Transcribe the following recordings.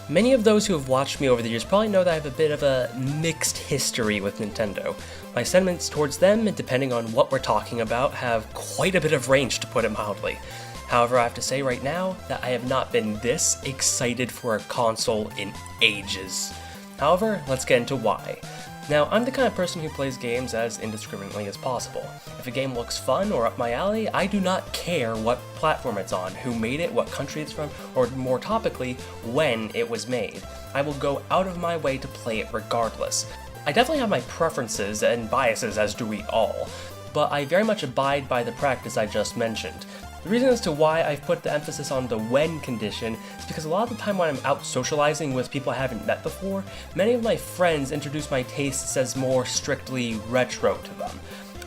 Many of those who have watched me over the years probably know that I have a bit of a mixed history with Nintendo. My sentiments towards them, depending on what we're talking about, have quite a bit of range, to put it mildly. However, I have to say right now that I have not been this excited for a console in ages. However, let's get into why. Now, I'm the kind of person who plays games as indiscriminately as possible. If a game looks fun or up my alley, I do not care what platform it's on, who made it, what country it's from, or more topically, when it was made. I will go out of my way to play it regardless. I definitely have my preferences and biases, as do we all, but I very much abide by the practice I just mentioned. The reason as to why I've put the emphasis on the when condition is because a lot of the time when I'm out socializing with people I haven't met before, many of my friends introduce my tastes as more strictly retro to them.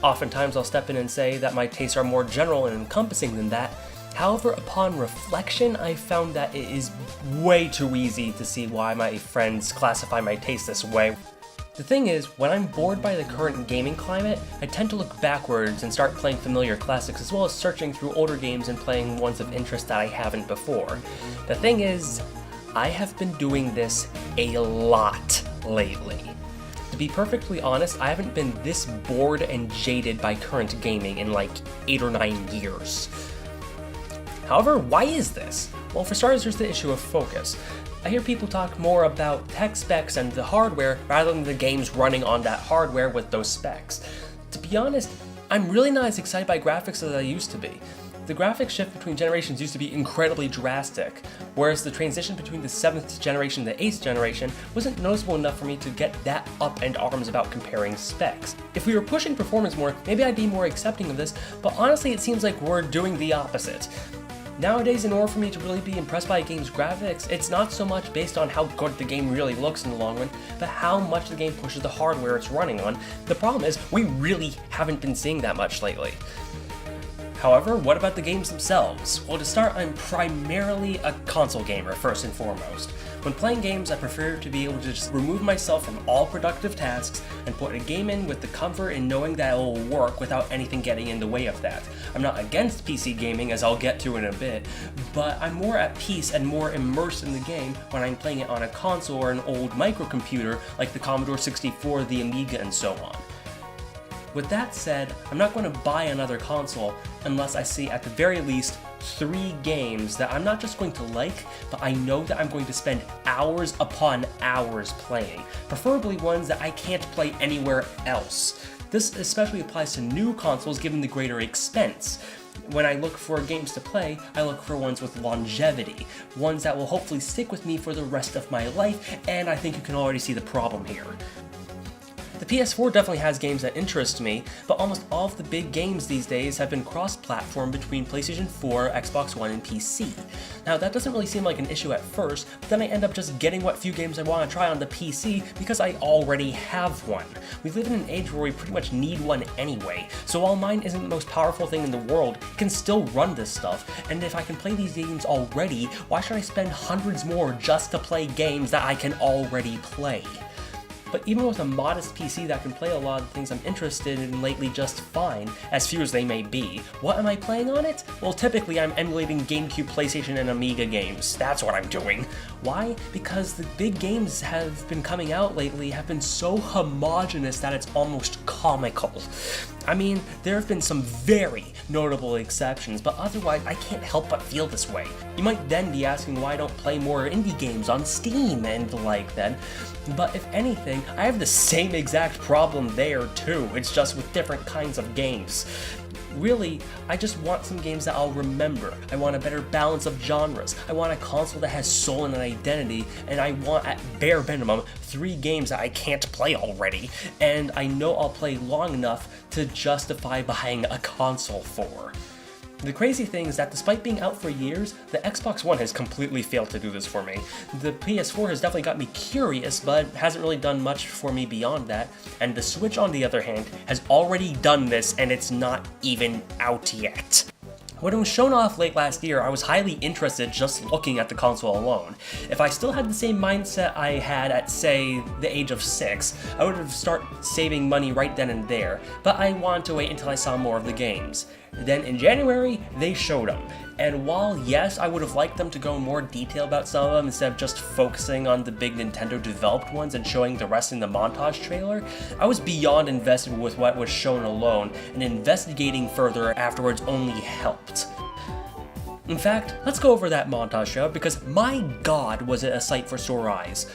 Oftentimes I'll step in and say that my tastes are more general and encompassing than that. However, upon reflection, I found that it is way too easy to see why my friends classify my tastes this way. The thing is, when I'm bored by the current gaming climate, I tend to look backwards and start playing familiar classics as well as searching through older games and playing ones of interest that I haven't before. The thing is, I have been doing this a lot lately. To be perfectly honest, I haven't been this bored and jaded by current gaming in like 8 or 9 years. However, why is this? Well, for starters, there's the issue of focus. I hear people talk more about tech specs and the hardware rather than the games running on that hardware with those specs. To be honest, I'm really not as excited by graphics as I used to be. The graphics shift between generations used to be incredibly drastic, whereas the transition between the 7th generation and the 8th generation wasn't noticeable enough for me to get that up in arms about comparing specs. If we were pushing performance more, maybe I'd be more accepting of this, but honestly it seems like we're doing the opposite. Nowadays, in order for me to really be impressed by a game's graphics, it's not so much based on how good the game really looks in the long run, but how much the game pushes the hardware it's running on. The problem is, we really haven't been seeing that much lately. However, what about the games themselves? Well, to start, I'm primarily a console gamer, first and foremost. When playing games, I prefer to be able to just remove myself from all productive tasks and put a game in with the comfort in knowing that it will work without anything getting in the way of that. I'm not against PC gaming, as I'll get to in a bit, but I'm more at peace and more immersed in the game when I'm playing it on a console or an old microcomputer like the Commodore 64, the Amiga, and so on. With that said, I'm not going to buy another console unless I see at the very least 3 games that I'm not just going to like, but I know that I'm going to spend hours upon hours playing, preferably ones that I can't play anywhere else. This especially applies to new consoles given the greater expense. When I look for games to play, I look for ones with longevity, ones that will hopefully stick with me for the rest of my life, and I think you can already see the problem here. The PS4 definitely has games that interest me, but almost all of the big games these days have been cross-platform between PlayStation 4, Xbox One, and PC. Now that doesn't really seem like an issue at first, but then I end up just getting what few games I want to try on the PC because I already have one. We live in an age where we pretty much need one anyway, so while mine isn't the most powerful thing in the world, it can still run this stuff, and if I can play these games already, why should I spend hundreds more just to play games that I can already play? But even with a modest PC that can play a lot of the things I'm interested in lately just fine, as few as they may be, what am I playing on it? Well, typically I'm emulating GameCube, PlayStation, and Amiga games. That's what I'm doing. Why? Because the big games have been coming out lately have been so homogenous that it's almost comical. I mean, there have been some very notable exceptions, but otherwise I can't help but feel this way. You might then be asking why I don't play more indie games on Steam and the like then, but if anything, I have the same exact problem there too, it's just with different kinds of games. Really, I just want some games that I'll remember. I want a better balance of genres. I want a console that has soul and an identity, and I want, at bare minimum, 3 games that I can't play already, and I know I'll play long enough to justify buying a console for. The crazy thing is that despite being out for years, the Xbox One has completely failed to do this for me. The PS4 has definitely got me curious, but hasn't really done much for me beyond that, and the Switch on the other hand has already done this and it's not even out yet. When it was shown off late last year, I was highly interested just looking at the console alone. If I still had the same mindset I had at, say, the age of 6, I would have started saving money right then and there, but I wanted to wait until I saw more of the games. Then in January, they showed them, and while yes, I would have liked them to go in more detail about some of them instead of just focusing on the big Nintendo developed ones and showing the rest in the montage trailer, I was beyond invested with what was shown alone, and investigating further afterwards only helped. In fact, let's go over that montage trailer because my god was it a sight for sore eyes.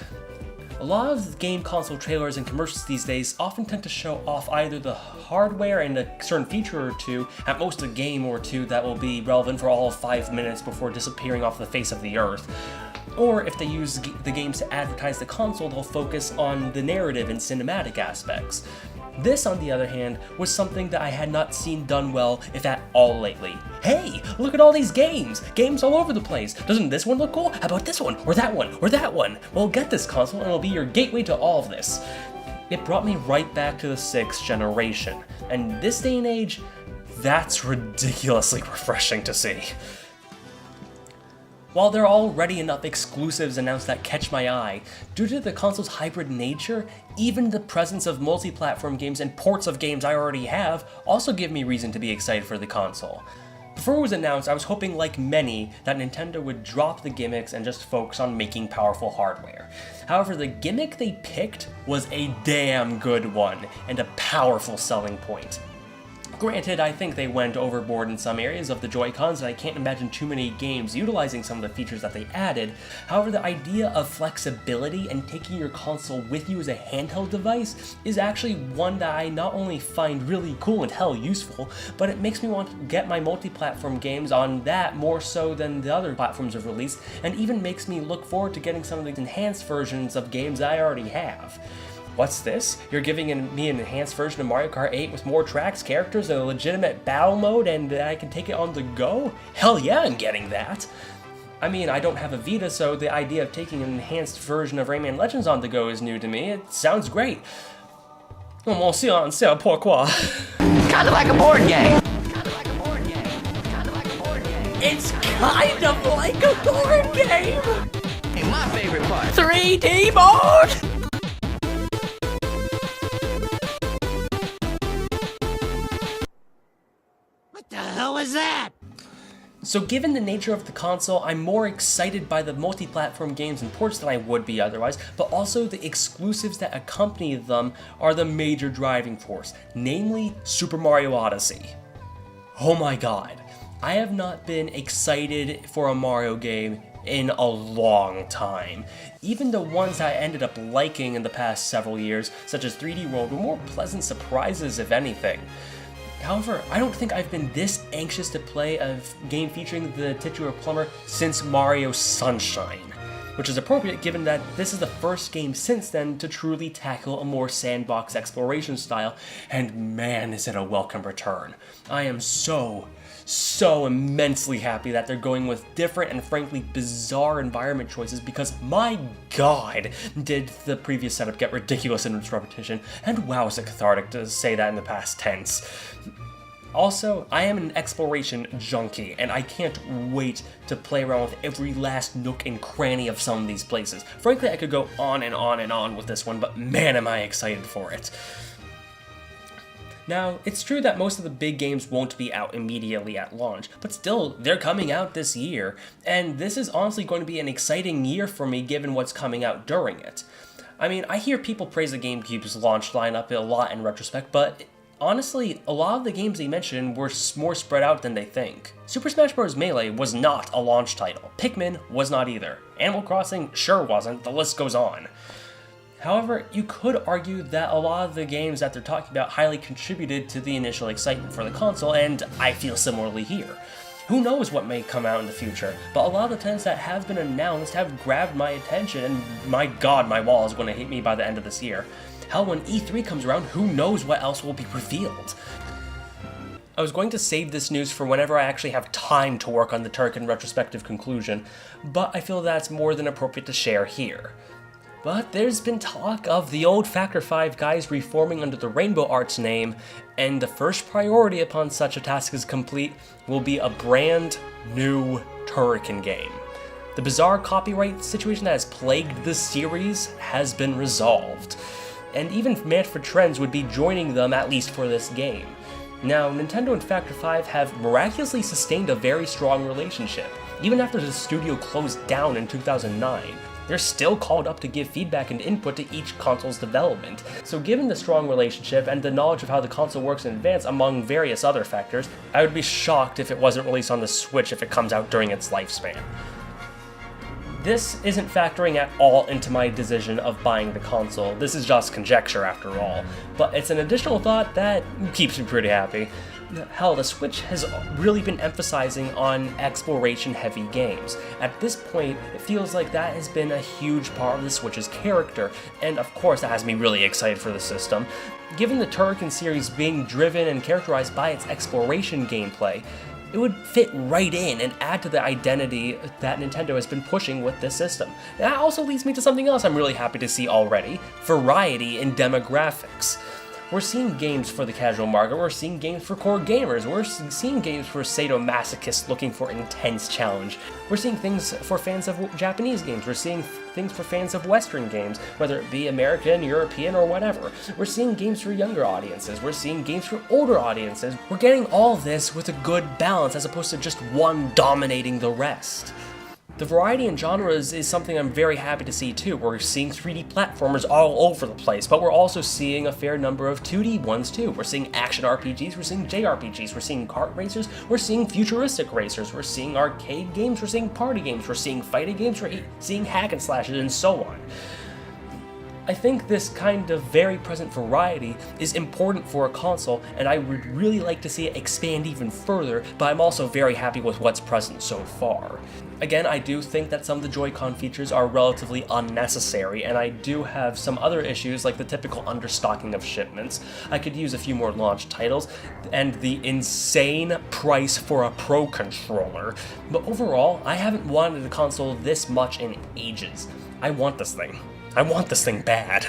A lot of game console trailers and commercials these days often tend to show off either the hardware and a certain feature or two, at most a game or two that will be relevant for all of 5 minutes before disappearing off the face of the earth. Or if they use the games to advertise the console, they'll focus on the narrative and cinematic aspects. This, on the other hand, was something that I had not seen done well, if at all, lately. Hey, look at all these games! Games all over the place! Doesn't this one look cool? How about this one? Or that one? Or that one? Well, get this console and it'll be your gateway to all of this. It brought me right back to the 6th generation, and this day and age, that's ridiculously refreshing to see. While there are already enough exclusives announced that catch my eye, due to the console's hybrid nature, even the presence of multi-platform games and ports of games I already have also give me reason to be excited for the console. Before it was announced, I was hoping, like many, that Nintendo would drop the gimmicks and just focus on making powerful hardware. However, the gimmick they picked was a damn good one, and a powerful selling point. Granted, I think they went overboard in some areas of the Joy-Cons, and I can't imagine too many games utilizing some of the features that they added. However, the idea of flexibility and taking your console with you as a handheld device is actually one that I not only find really cool and hell useful, but it makes me want to get my multi-platform games on that more so than the other platforms have released, and even makes me look forward to getting some of the enhanced versions of games I already have. What's this? You're giving me an enhanced version of Mario Kart 8 with more tracks, characters, and a legitimate battle mode, and I can take it on the go? Hell yeah, I'm getting that! I mean, I don't have a Vita, so the idea of taking an enhanced version of Rayman Legends on the go is new to me. It sounds great. Pourquoi? Kinda like a board game. It's kind of like a board game! Hey, my favorite part. 3D board! What the hell was that? So given the nature of the console, I'm more excited by the multi-platform games and ports than I would be otherwise, but also the exclusives that accompany them are the major driving force, namely Super Mario Odyssey. Oh my god, I have not been excited for a Mario game in a long time. Even the ones that I ended up liking in the past several years, such as 3D World, were more pleasant surprises if anything. However, I don't think I've been this anxious to play a game featuring the titular plumber since Mario Sunshine, which is appropriate given that this is the first game since then to truly tackle a more sandbox exploration style, and man is it a welcome return. I am so immensely happy that they're going with different and frankly bizarre environment choices because my god did the previous setup get ridiculous in its repetition, and wow is it cathartic to say that in the past tense. Also, I am an exploration junkie, and I can't wait to play around with every last nook and cranny of some of these places. Frankly, I could go on and on and on with this one, but man am I excited for it. Now, it's true that most of the big games won't be out immediately at launch, but still, they're coming out this year, and this is honestly going to be an exciting year for me given what's coming out during it. I mean, I hear people praise the GameCube's launch lineup a lot in retrospect, but honestly, a lot of the games they mentioned were more spread out than they think. Super Smash Bros. Melee was not a launch title. Pikmin was not either. Animal Crossing sure wasn't, the list goes on. However, you could argue that a lot of the games that they're talking about highly contributed to the initial excitement for the console, and I feel similarly here. Who knows what may come out in the future, but a lot of the titles that have been announced have grabbed my attention, and my god, my wall is going to hit me by the end of this year. Hell, when E3 comes around, who knows what else will be revealed? I was going to save this news for whenever I actually have time to work on the Turrican retrospective conclusion, but I feel that's more than appropriate to share here. But there's been talk of the old Factor 5 guys reforming under the Rainbow Arts name, and the first priority upon such a task is complete will be a brand new Turrican game. The bizarre copyright situation that has plagued the series has been resolved, and even Manfred Trenz would be joining them at least for this game. Now, Nintendo and Factor 5 have miraculously sustained a very strong relationship. Even after the studio closed down in 2009, they're still called up to give feedback and input to each console's development. So given the strong relationship and the knowledge of how the console works in advance among various other factors, I would be shocked if it wasn't released on the Switch if it comes out during its lifespan. This isn't factoring at all into my decision of buying the console. This is just conjecture after all, but it's an additional thought that keeps me pretty happy. Hell, the Switch has really been emphasizing on exploration-heavy games. At this point, it feels like that has been a huge part of the Switch's character, and of course that has me really excited for the system. Given the Turrican series being driven and characterized by its exploration gameplay, it would fit right in and add to the identity that Nintendo has been pushing with this system. That also leads me to something else I'm really happy to see already: variety in demographics. We're seeing games for the casual market, we're seeing games for core gamers, we're seeing games for sadomasochists looking for intense challenge. We're seeing things for fans of Japanese games, we're seeing things for fans of Western games, whether it be American, European, or whatever. We're seeing games for younger audiences, we're seeing games for older audiences. We're getting all of this with a good balance as opposed to just one dominating the rest. The variety in genres is something I'm very happy to see too. We're seeing 3D platformers all over the place, but we're also seeing a fair number of 2D ones too. We're seeing action RPGs, we're seeing JRPGs, we're seeing kart racers, we're seeing futuristic racers, we're seeing arcade games, we're seeing party games, we're seeing fighting games, we're seeing hack and slashes, and so on. I think this kind of very present variety is important for a console, and I would really like to see it expand even further, but I'm also very happy with what's present so far. Again, I do think that some of the Joy-Con features are relatively unnecessary, and I do have some other issues like the typical understocking of shipments. I could use a few more launch titles, and the insane price for a Pro controller. But overall, I haven't wanted a console this much in ages. I want this thing. I want this thing bad.